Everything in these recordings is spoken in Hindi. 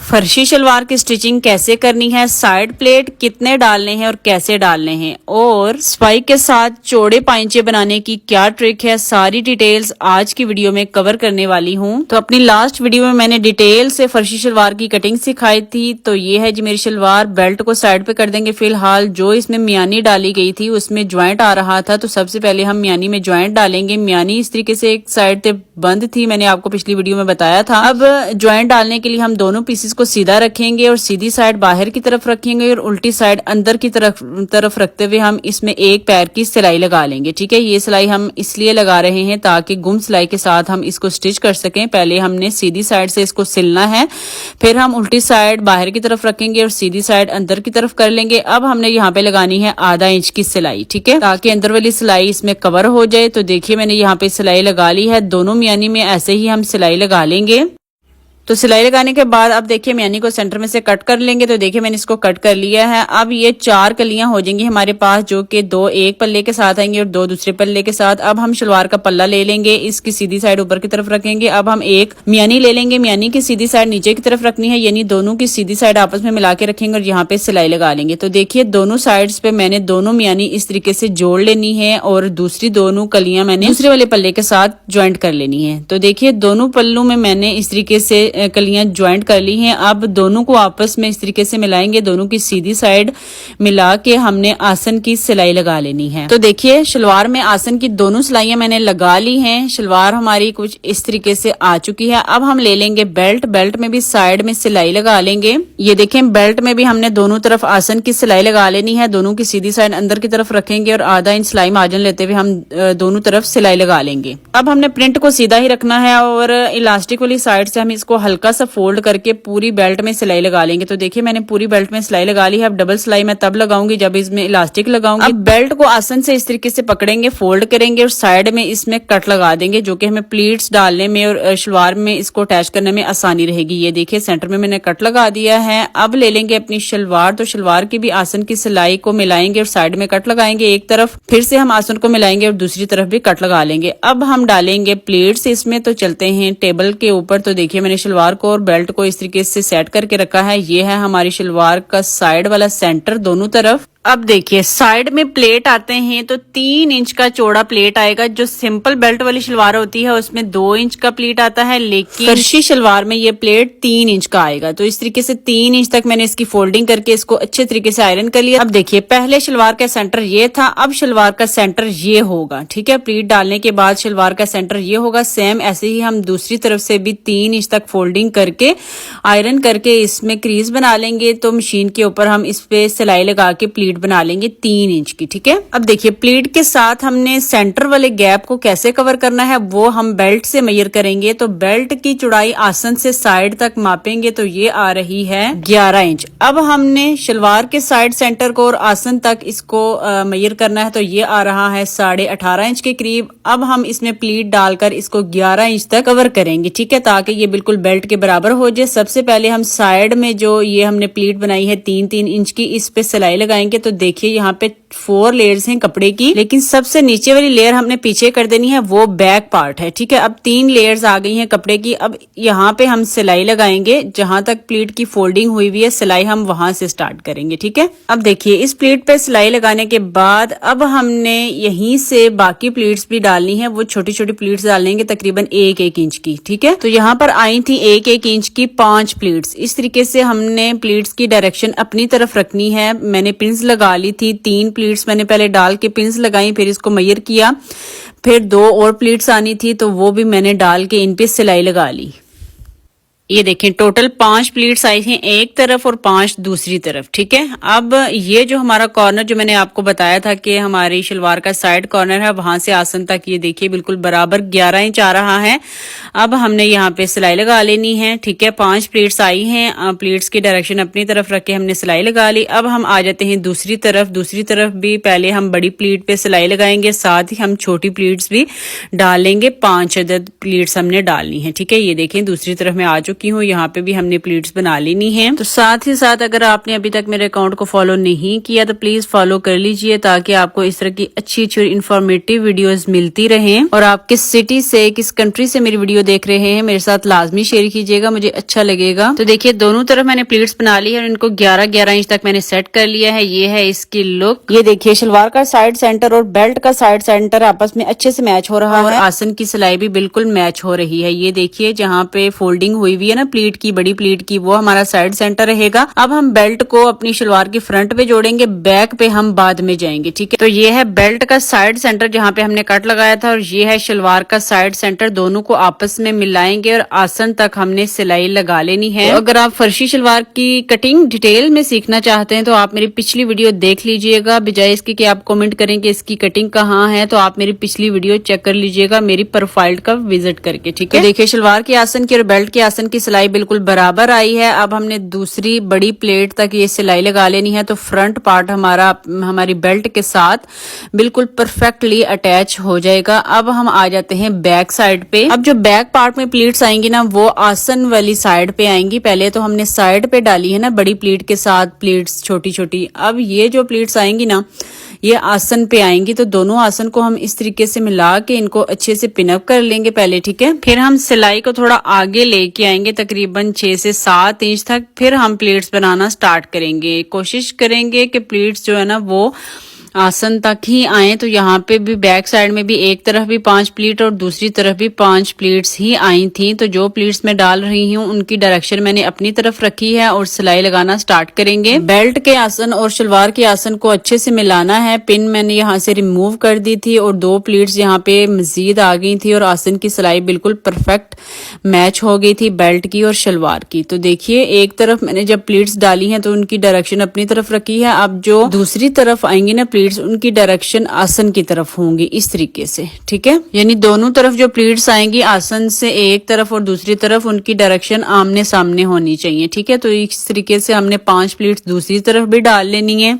फर्शी शलवार की स्टिचिंग कैसे करनी है, साइड प्लेट कितने डालने हैं और कैसे डालने हैं, और स्पाइक के साथ चौड़े पाइंचे बनाने की क्या ट्रिक है, सारी डिटेल्स आज की वीडियो में कवर करने वाली हूं। तो अपनी लास्ट वीडियो में मैंने डिटेल से फर्शी शलवार की कटिंग सिखाई थी। तो ये है जी मेरी शलवार। बेल्ट को साइड पे कर देंगे। फिलहाल जो इसमें मियानी डाली गई थी उसमें ज्वाइंट आ रहा था, तो सबसे पहले हम मियानी में ज्वाइंट डालेंगे। मियानी इस तरीके से एक साइड से बंद थी, मैंने आपको पिछली वीडियो में बताया था। अब ज्वाइंट डालने के लिए हम दोनों पीसेस को सीधा रखेंगे और सीधी साइड बाहर की तरफ रखेंगे और उल्टी साइड अंदर की तरफ रखते हुए हम इसमें एक पैर की सिलाई लगा लेंगे। ठीक है, ये सिलाई हम इसलिए लगा रहे हैं ताकि गुम सिलाई के साथ हम इसको स्टिच कर सकें। पहले हमने सीधी साइड से इसको सिलना है, फिर हम उल्टी साइड बाहर की तरफ रखेंगे और सीधी साइड अंदर की तरफ कर लेंगे। अब हमने यहाँ पे लगानी है आधा इंच की सिलाई, ठीक है, ताकि अंदर वाली सिलाई इसमें कवर हो जाए। तो देखिए मैंने यहाँ पे सिलाई लगा ली है। दोनों मियानी में ऐसे ही हम सिलाई लगा लेंगे। तो सिलाई लगाने के बाद अब देखिए मियानी को सेंटर में से कट कर लेंगे। तो देखिए मैंने इसको कट कर लिया है। अब ये 4 कलियां हो जाएंगी हमारे पास, जो कि 2 एक पल्ले के साथ आएंगी और 2 दूसरे पल्ले के साथ। अब हम शलवार का पल्ला ले लेंगे, इसकी सीधी साइड ऊपर की तरफ रखेंगे। अब हम एक मियानी ले लेंगे, मियानी की सीधी साइड नीचे की तरफ रखनी है, यानी दोनों की सीधी साइड आपस में मिला के रखेंगे और यहाँ पे सिलाई लगा लेंगे। तो देखिए दोनों साइड्स पे मैंने दोनों मियानी इस तरीके से जोड़ लेनी है और दूसरी दोनों कलियां मैंने दूसरे वाले पल्ले के साथ ज्वाइंट कर लेनी है। तो देखिए दोनों पल्लों में मैंने इस तरीके से कलियां ज्वाइंट कर ली हैं। अब दोनों को आपस में इस तरीके से मिलाएंगे, दोनों की सीधी साइड मिला के हमने आसन की सिलाई लगा लेनी है। तो देखिए शलवार में आसन की दोनों सिलाइयां मैंने लगा ली हैं। शलवार हमारी कुछ इस तरीके से आ चुकी है। अब हम ले लेंगे बेल्ट, बेल्ट में भी साइड में सिलाई लगा लेंगे। ये देखें बेल्ट में भी हमने दोनों तरफ आसन की सिलाई लगा लेनी है। दोनों की सीधी साइड अंदर की तरफ रखेंगे और आधा इंच सिलाई मार्जिन लेते हुए हम दोनों तरफ सिलाई लगा लेंगे। अब हमने प्रिंट को सीधा ही रखना है और इलास्टिक वाली साइड से हम इसको हल्का सा फोल्ड करके पूरी बेल्ट में सिलाई लगा लेंगे। तो देखिए मैंने पूरी बेल्ट में सिलाई लगा ली है। अब डबल सिलाई मैं तब लगाऊंगी जब इसमें इलास्टिक लगाऊंगी। अब बेल्ट को आसन से इस तरीके से पकड़ेंगे, फोल्ड करेंगे और साइड में इसमें कट लगा देंगे, जो कि हमें प्लीट्स डालने में और शलवार में इसको अटैच करने में आसानी रहेगी। ये देखिए सेंटर में मैंने कट लगा दिया है। अब ले लेंगे अपनी शलवार, तो शलवार की भी आसन की सिलाई को मिलाएंगे और साइड में कट लगाएंगे एक तरफ, फिर से हम आसन को मिलाएंगे और दूसरी तरफ भी कट लगा लेंगे। अब हम डालेंगे प्लीट्स इसमें। तो चलते हैं टेबल के ऊपर। तो देखिए मैंने शलवार को और बेल्ट को इस तरीके से सेट करके रखा है। ये है हमारी शलवार का साइड वाला सेंटर दोनों तरफ। अब देखिए साइड में प्लेट आते हैं तो 3 इंच का चौड़ा प्लेट आएगा। जो सिंपल बेल्ट वाली शलवार होती है उसमें 2 इंच का प्लेट आता है, लेकिन फर्शी शलवार में ये प्लेट 3 इंच का आएगा। तो इस तरीके से 3 इंच तक मैंने इसकी फोल्डिंग करके इसको अच्छे तरीके से आयरन कर लिया। अब देखिए पहले शलवार का सेंटर ये था, अब शलवार का सेंटर ये होगा। ठीक है, प्लेट डालने के बाद शलवार का सेंटर ये होगा। सेम ऐसे ही हम दूसरी तरफ से भी 3 इंच तक फोल्डिंग करके आयरन करके इसमें क्रीज बना लेंगे। तो मशीन के ऊपर हम इस पे सिलाई लगा के प्लीट बना लेंगे 3 इंच की। ठीक है, अब देखिए प्लीट के साथ हमने सेंटर वाले गैप को कैसे कवर करना है वो हम बेल्ट से मेजर करेंगे। तो बेल्ट की चौड़ाई आसन से साइड तक मापेंगे तो ये आ रही है 11 इंच। अब हमने शलवार के साइड सेंटर को और आसन तक इसको मेजर करना है, तो ये आ रहा है 18.5 इंच के करीब। अब हम इसमें प्लीट डालकर इसको 11 इंच तक कवर करेंगे। ठीक है, ताकि ये बिल्कुल बेल्ट के बराबर हो जाए। सबसे पहले हम साइड में जो ये हमने प्लीट बनाई है 3-3 इंच की, इस पे सिलाई लगाएंगे। तो देखिए यहाँ पे 4 लेयर्स हैं कपड़े की, लेकिन सबसे नीचे वाली लेयर हमने पीछे कर देनी है, वो बैक पार्ट है। ठीक है, अब 3 लेयर्स आ गई हैं कपड़े की। अब यहाँ पे हम सिलाई लगाएंगे, जहां तक प्लीट की फोल्डिंग हुई हुई है सिलाई हम वहां से स्टार्ट करेंगे। ठीक है, अब देखिए इस प्लीट पे सिलाई लगाने के बाद अब हमने यहीं से बाकी प्लीट्स भी डालनी है। वो छोटी छोटी प्लीट्स डालेंगे तकरीबन 1-1 इंच की। ठीक है, तो यहाँ पर आई थी 1-1 इंच की 5 प्लीट्स। इस तरीके से हमने प्लीट्स की डायरेक्शन अपनी तरफ रखनी है। मैंने पिन्स लगा ली थी, 3 प्लीट्स मैंने पहले डाल के पिन्स लगाई, फिर इसको मेजर किया, फिर 2 और प्लीट्स आनी थी तो वो भी मैंने डाल के इन पे सिलाई लगा ली। ये देखें टोटल 5 प्लीट्स आई थी एक तरफ और 5 दूसरी तरफ। ठीक है, अब ये जो हमारा कॉर्नर जो मैंने आपको बताया था कि हमारी शलवार का साइड कॉर्नर है, वहां से आसन तक ये देखिए बिल्कुल बराबर 11 इंच आ रहा है। अब हमने यहाँ पे सिलाई लगा लेनी है। ठीक है, 5 प्लीट्स आई हैं, प्लीट्स की डायरेक्शन अपनी तरफ रख के हमने सिलाई लगा ली। अब हम आ जाते हैं दूसरी तरफ। दूसरी तरफ भी पहले हम बड़ी प्लीट पे सिलाई लगाएंगे, साथ ही हम छोटी प्लीट्स भी डालेंगे। 5 अदद प्लीट्स हमने डालनी है। ठीक है, ये देखें दूसरी तरफ में आ चुकी चुकी हूँ। यहाँ पे भी हमने प्लीट्स बना लेनी है। तो साथ ही साथ अगर आपने अभी तक मेरे अकाउंट को फॉलो नहीं किया तो प्लीज फॉलो कर लीजिए, ताकि आपको इस तरह की अच्छी अच्छी इंफॉर्मेटिव वीडियोस मिलती रहे। और आप किस सिटी से, किस कंट्री से मेरी वीडियो देख रहे हैं मेरे साथ लाजमी शेयर कीजिएगा, मुझे अच्छा लगेगा। तो देखिए दोनों तरफ मैंने प्लीट्स बना ली है और इनको 11-11 इंच तक मैंने सेट कर लिया है। ये है इसकी लुक। ये देखिए शलवार का साइड सेंटर और बेल्ट का साइड सेंटर आपस में अच्छे से मैच हो रहा है और आसन की सिलाई भी बिल्कुल मैच हो रही है। ये देखिए जहाँ पे फोल्डिंग हुई हुई है ना प्लीट की, बड़ी प्लीट की, वो हमारा साइड सेंटर रहेगा। अब हम बेल्ट को अपनी शलवार की फ्रंट पे जोड़ेंगे, बैक पे हम बाद में जाएंगे, ठीक है। तो ये है बेल्ट का साइड सेंटर जहाँ पे हमने कट लगाया था और ये है शलवार का साइड सेंटर। दोनों को आपस में मिलाएंगे और आसन तक हमने सिलाई लगा लेनी है। तो अगर आप फर्शी शलवार की कटिंग डिटेल में सीखना चाहते हैं तो आप मेरी पिछली वीडियो देख लीजिएगा, बजाय इसके कि आप कमेंट करें कि इसकी कटिंग कहाँ है। तो आप मेरी पिछली वीडियो चेक कर लीजिएगा मेरी प्रोफाइल का विजिट करके, ठीक है। तो देखिए शलवार के आसन की और बेल्ट के आसन की सिलाई बिल्कुल बराबर आई है। अब हमने दूसरी बड़ी प्लेट तक ये सिलाई लगा लेनी है। तो फ्रंट पार्ट हमारी बेल्ट के साथ बिल्कुल परफेक्टली अटैच हो जाएगा। अब हम आ जाते हैं बैक साइड पे। अब जो बैक पार्ट में प्लीट्स आएंगी ना वो आसन वाली साइड पे आएंगी। पहले तो हमने साइड पे डाली है ना बड़ी प्लीट के साथ प्लीट्स छोटी छोटी। अब ये जो प्लीट्स आएंगी ना ये आसन पे आएंगी। तो दोनों आसन को हम इस तरीके से मिला के इनको अच्छे से पिनअप कर लेंगे पहले, ठीक है। फिर हम सिलाई को थोड़ा आगे लेके आएंगे तकरीबन 6 से 7 इंच तक। फिर हम प्लीट्स बनाना स्टार्ट करेंगे। कोशिश करेंगे कि प्लीट्स जो है ना वो आसन तक ही आए। तो यहाँ पे भी बैक साइड में भी एक तरफ भी 5 प्लीट और दूसरी तरफ भी 5 प्लीट्स ही आई थी। तो जो प्लीट्स मैं डाल रही हूँ उनकी डायरेक्शन मैंने अपनी तरफ रखी है और सिलाई लगाना स्टार्ट करेंगे। बेल्ट के आसन और शलवार के आसन को अच्छे से मिलाना है। पिन मैंने यहाँ से रिमूव कर दी थी और 2 प्लीट्स यहाँ पे मजीद आ गई थी और आसन की सिलाई बिल्कुल परफेक्ट मैच हो गई थी बेल्ट की और शलवार की। तो देखिए एक तरफ मैंने जब प्लीट्स डाली हैं तो उनकी डायरेक्शन अपनी तरफ रखी है। अब जो दूसरी तरफ आएंगी ना प्लीट्स उनकी डायरेक्शन आसन की तरफ होंगी इस तरीके से, ठीक है। यानी दोनों तरफ जो प्लीट्स आएंगी आसन से एक तरफ और दूसरी तरफ उनकी डायरेक्शन आमने सामने होनी चाहिए, ठीक है। तो इस तरीके से हमने 5 प्लीट्स दूसरी तरफ भी डाल लेनी है।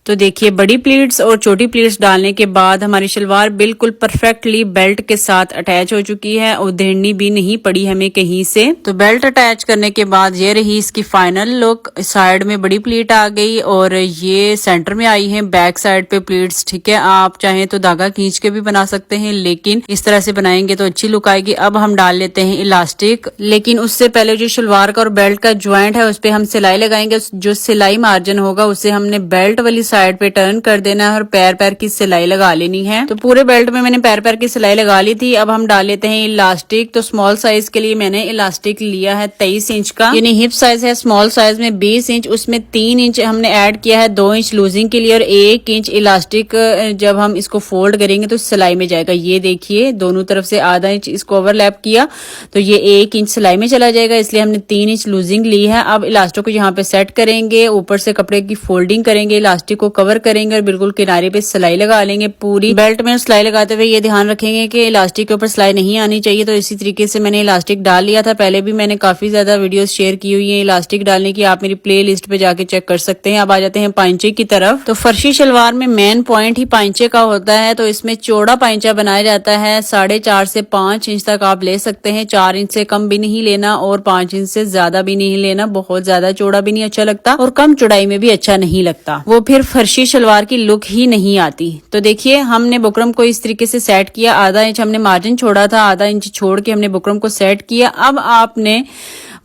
तो देखिए बड़ी प्लीट्स और छोटी प्लीट्स डालने के बाद हमारी शलवार बिल्कुल परफेक्टली बेल्ट के साथ अटैच हो चुकी है और उधेड़नी भी नहीं पड़ी हमें कहीं से। तो बेल्ट अटैच करने के बाद ये रही इसकी फाइनल लुक। साइड में बड़ी प्लीट आ गई और ये सेंटर में आई है बैक साइड पे प्लीट्स, ठीक है। आप चाहें तो धागा खींच के भी बना सकते हैं, लेकिन इस तरह से बनाएंगे तो अच्छी लुक आएगी। अब हम डाल लेते हैं इलास्टिक, लेकिन उससे पहले जो शलवार का और बेल्ट का ज्वाइंट है उस पर हम सिलाई लगाएंगे। जो सिलाई मार्जिन होगा उसे हमने बेल्ट वाली साइड पे टर्न कर देना है और पैर पैर की सिलाई लगा लेनी है। तो पूरे बेल्ट में मैंने पैर पैर की सिलाई लगा ली थी। अब हम डाल लेते हैं इलास्टिक। तो स्मॉल साइज के लिए मैंने इलास्टिक लिया है 23 इंच का, यानी हिप साइज है स्मॉल साइज में 20 इंच, उसमें 3 इंच हमने ऐड किया है 2 इंच लूजिंग के लिए और 1 इंच इलास्टिक जब हम इसको फोल्ड करेंगे तो सिलाई में जाएगा। ये देखिए दोनों तरफ से आधा इंच इसको ओवरलैप किया तो ये 1 इंच सिलाई में चला जाएगा, इसलिए हमने 3 इंच लूजिंग ली है। अब इलास्टिक को यहाँ पे सेट करेंगे, ऊपर से कपड़े की फोल्डिंग करेंगे, इलास्टिक को कवर करेंगे और बिल्कुल किनारे पे सिलाई लगा लेंगे। पूरी बेल्ट में सिलाई लगाते हुए ये ध्यान रखेंगे कि इलास्टिक के ऊपर सिलाई नहीं आनी चाहिए। तो इसी तरीके से मैंने इलास्टिक डाल लिया था। पहले भी मैंने काफी ज्यादा वीडियोस शेयर की हुई है इलास्टिक डालने की, आप मेरी प्ले लिस्ट पे जाके चेक कर सकते हैं। अब आ जाते हैं पाइंचे की तरफ। तो फर्शी शलवार में मेन पॉइंट ही पाइंचे का होता है। तो इसमें चौड़ा पाइंचा बनाया जाता है 4.5 से 5 इंच तक आप ले सकते हैं। 4 इंच से कम भी नहीं लेना और 5 इंच से ज्यादा भी नहीं लेना। बहुत ज्यादा चौड़ा भी नहीं अच्छा लगता और कम चौड़ाई में भी अच्छा नहीं लगता, वो फिर फर्शी शलवार की लुक ही नहीं आती। तो देखिए हमने बुकरम को इस तरीके से सेट किया। आधा इंच हमने मार्जिन छोड़ा था, आधा इंच छोड़ के हमने बुकरम को सेट किया। अब आपने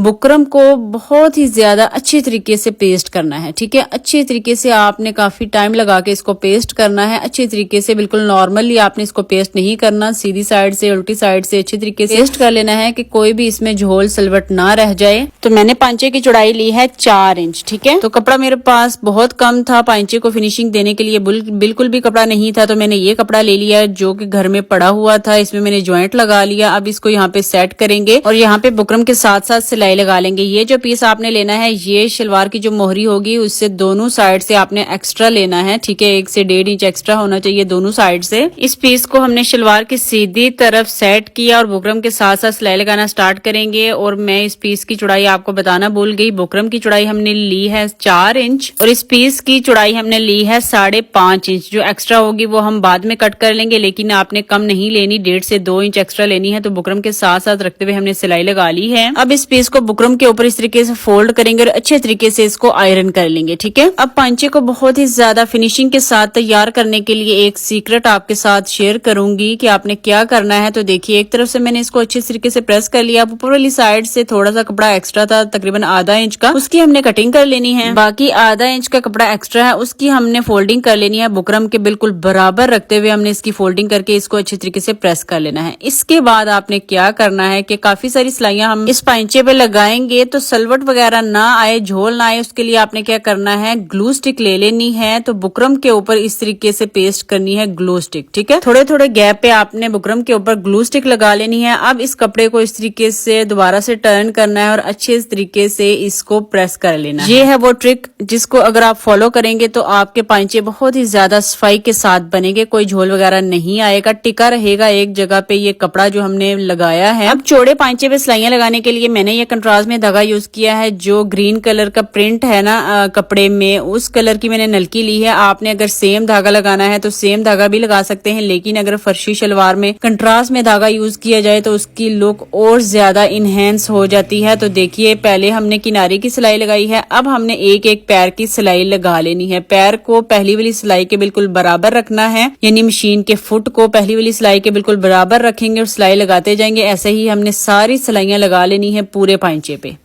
बुकरम को बहुत ही ज्यादा अच्छी तरीके से पेस्ट करना है, ठीक है। अच्छी तरीके से आपने काफी टाइम लगा के इसको पेस्ट करना है। अच्छी तरीके से बिल्कुल नॉर्मली आपने इसको पेस्ट नहीं करना, सीधी साइड से उल्टी साइड से अच्छी तरीके से पेस्ट कर लेना है कि कोई भी इसमें झोल सलवट ना रह जाए। तो मैंने पांचे की चौड़ाई ली है 4 इंच, ठीक है। तो कपड़ा मेरे पास बहुत कम था, पांचे को फिनिशिंग देने के लिए बिल्कुल भी कपड़ा नहीं था। तो मैंने ये कपड़ा ले लिया जो कि घर में पड़ा हुआ था, इसमें मैंने ज्वाइंट लगा लिया। अब इसको यहाँ पे सेट करेंगे और यहाँ पे बुकरम के साथ साथ सिलाई लगा लेंगे। ये जो पीस आपने लेना है ये शलवार की जो मोहरी होगी उससे दोनों साइड से आपने एक्स्ट्रा लेना है, ठीक है। 1 से 1.5 इंच एक्स्ट्रा होना चाहिए दोनों साइड से। इस पीस को हमने शलवार की सीधी तरफ सेट किया और बुकरम के साथ साथ सिलाई लगाना स्टार्ट करेंगे। और मैं इस पीस की चौड़ाई आपको बताना भूल गई, बुकरम की चौड़ाई हमने ली है 4 इंच और इस पीस की चौड़ाई हमने ली है 5.5 इंच। जो एक्स्ट्रा होगी वो हम बाद में कट कर लेंगे, लेकिन आपने कम नहीं लेनी, 1.5 से 2 इंच एक्स्ट्रा लेनी है। तो बुकरम के साथ साथ रखते हुए हमने सिलाई लगा ली है। अब इस पीस को बुकरम के ऊपर इस तरीके से फोल्ड करेंगे और अच्छे तरीके से इसको आयरन कर लेंगे, ठीक है। अब पांचे को बहुत ही ज्यादा फिनिशिंग के साथ तैयार करने के लिए एक सीक्रेट आपके साथ शेयर करूंगी कि आपने क्या करना है। तो देखिए, एक तरफ से मैंने इसको अच्छे तरीके से प्रेस कर लिया। ऊपर वाली साइड से थोड़ा सा कपड़ा एक्स्ट्रा था, तकरीबन आधा इंच का, उसकी हमने कटिंग कर लेनी है। बाकी आधा इंच का कपड़ा एक्स्ट्रा है उसकी हमने फोल्डिंग कर लेनी है। बुकरम के बिल्कुल बराबर रखते हुए हमने इसकी फोल्डिंग करके इसको अच्छे तरीके से प्रेस कर लेना है। इसके बाद आपने क्या करना है कि काफी सारी सिलाइयां हम इस पांचे पे लगाएंगे तो सलवट वगैरह ना आए, झोल ना आए, उसके लिए आपने क्या करना है, ग्लू स्टिक ले लेनी है। तो बुकरम के ऊपर इस तरीके से पेस्ट करनी है ग्लू स्टिक, ठीक है। थोड़े थोड़े गैप पे आपने बुकरम के ऊपर ग्लू स्टिक लगा लेनी है। अब इस कपड़े को इस तरीके से दोबारा से टर्न करना है और अच्छे तरीके से इसको प्रेस कर लेना है। ये है वो ट्रिक जिसको अगर आप फॉलो करेंगे तो आपके पांचे बहुत ही ज्यादा सफाई के साथ बनेंगे, कोई झोल वगैरह नहीं आएगा, टिका रहेगा एक जगह पे ये कपड़ा जो हमने लगाया है। अब चौड़े पांचे पे सिलाइयां लगाने के लिए मैंने ये कंट्रास्ट में धागा यूज किया है। जो ग्रीन कलर का प्रिंट है ना कपड़े में, उस कलर की मैंने नलकी ली है। आपने अगर सेम धागा लगाना है तो सेम धागा भी लगा सकते हैं, लेकिन अगर फर्शी शलवार में कंट्रास्ट में धागा यूज किया जाए तो उसकी लुक और ज्यादा इनहेंस हो जाती है। तो देखिए, पहले हमने किनारे की सिलाई लगाई है, अब हमने एक एक पैर की सिलाई लगा लेनी है। पैर को पहली वाली सिलाई के बिल्कुल बराबर रखना है, यानी मशीन के फुट को पहली वाली सिलाई के बिल्कुल बराबर रखेंगे और सिलाई लगाते जाएंगे। ऐसे ही हमने सारी सिलाइयां लगा लेनी है पूरे पांचे पे।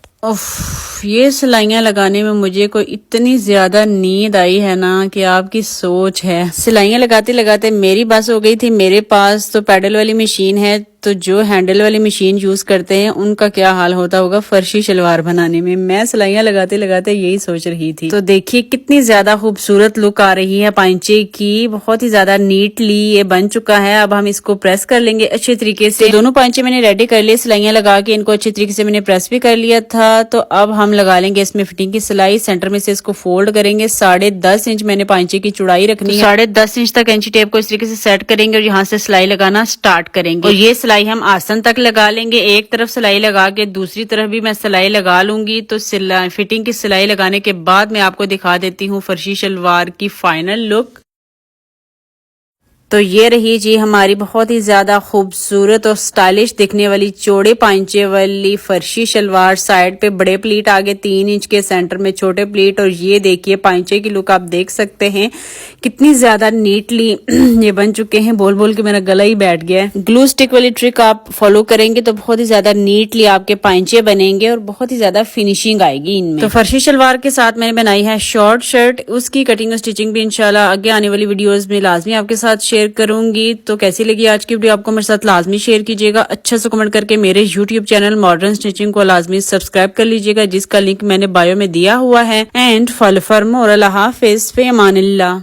ये सिलाइयां लगाने में मुझे कोई इतनी ज्यादा नींद आई है ना कि आपकी सोच है। सिलाइयां लगाते लगाते मेरी बस हो गई थी। मेरे पास तो पैडल वाली मशीन है, तो जो हैंडल वाली मशीन यूज करते हैं उनका क्या हाल होता होगा फर्शी शलवार बनाने में। मैं सिलाइयां लगाते लगाते यही सोच रही थी। तो देखिए कितनी ज्यादा खूबसूरत लुक आ रही है पांचे की, बहुत ही ज्यादा नीटली ये बन चुका है। अब हम इसको प्रेस कर लेंगे अच्छे तरीके से। दोनों पांचे मैंने रेडी कर लिए, सिलाइयां लगा के इनको अच्छे तरीके से मैंने प्रेस भी कर लिया था। तो अब हम लगा लेंगे इसमें फिटिंग की सिलाई। सेंटर में से इसको फोल्ड करेंगे। 10.5 इंच मैंने पांचे की चौड़ाई रखनी है। 10.5 इंच तक कैंची टेप को इस तरीके से सेट करेंगे और यहाँ से सिलाई लगाना स्टार्ट करेंगे। और ये सिलाई हम आसन तक लगा लेंगे। एक तरफ सिलाई लगा के दूसरी तरफ भी मैं सिलाई लगा लूंगी। तो फिटिंग की सिलाई लगाने के बाद मैं आपको दिखा देती हूँ फर्शी शलवार की फाइनल लुक। तो ये रही जी हमारी बहुत ही ज्यादा खूबसूरत और स्टाइलिश दिखने वाली चौड़े पांचे वाली फर्शी शलवार। साइड पे बड़े प्लीट, आगे 3 इंच के, सेंटर में छोटे प्लीट। और ये देखिए पांचे की लुक आप देख सकते हैं कितनी ज्यादा नीटली ये बन चुके हैं। बोल बोल के मेरा गला ही बैठ गया है। ग्लू स्टिक वाली ट्रिक आप फॉलो करेंगे तो बहुत ही ज्यादा नीटली आपके पांचे बनेंगे और बहुत ही ज्यादा फिनिशिंग आएगी इनमें। तो फर्शी शलवार के साथ मैंने बनाई है शॉर्ट शर्ट, उसकी कटिंग और स्टिचिंग भी इंशाल्लाह आगे आने वाली वीडियोज में लाजमी आपके साथ शेयर करूंगी। तो कैसी लगी आज की वीडियो आपको मेरे साथ लाजमी शेयर कीजिएगा। अच्छा सा कमेंट करके मेरे YouTube चैनल मॉडर्न स्टिचिंग को लाजमी सब्सक्राइब कर लीजिएगा, जिसका लिंक मैंने बायो में दिया हुआ है। And follow for more. अल्लाह हाफिज, फी अमानिल्लाह।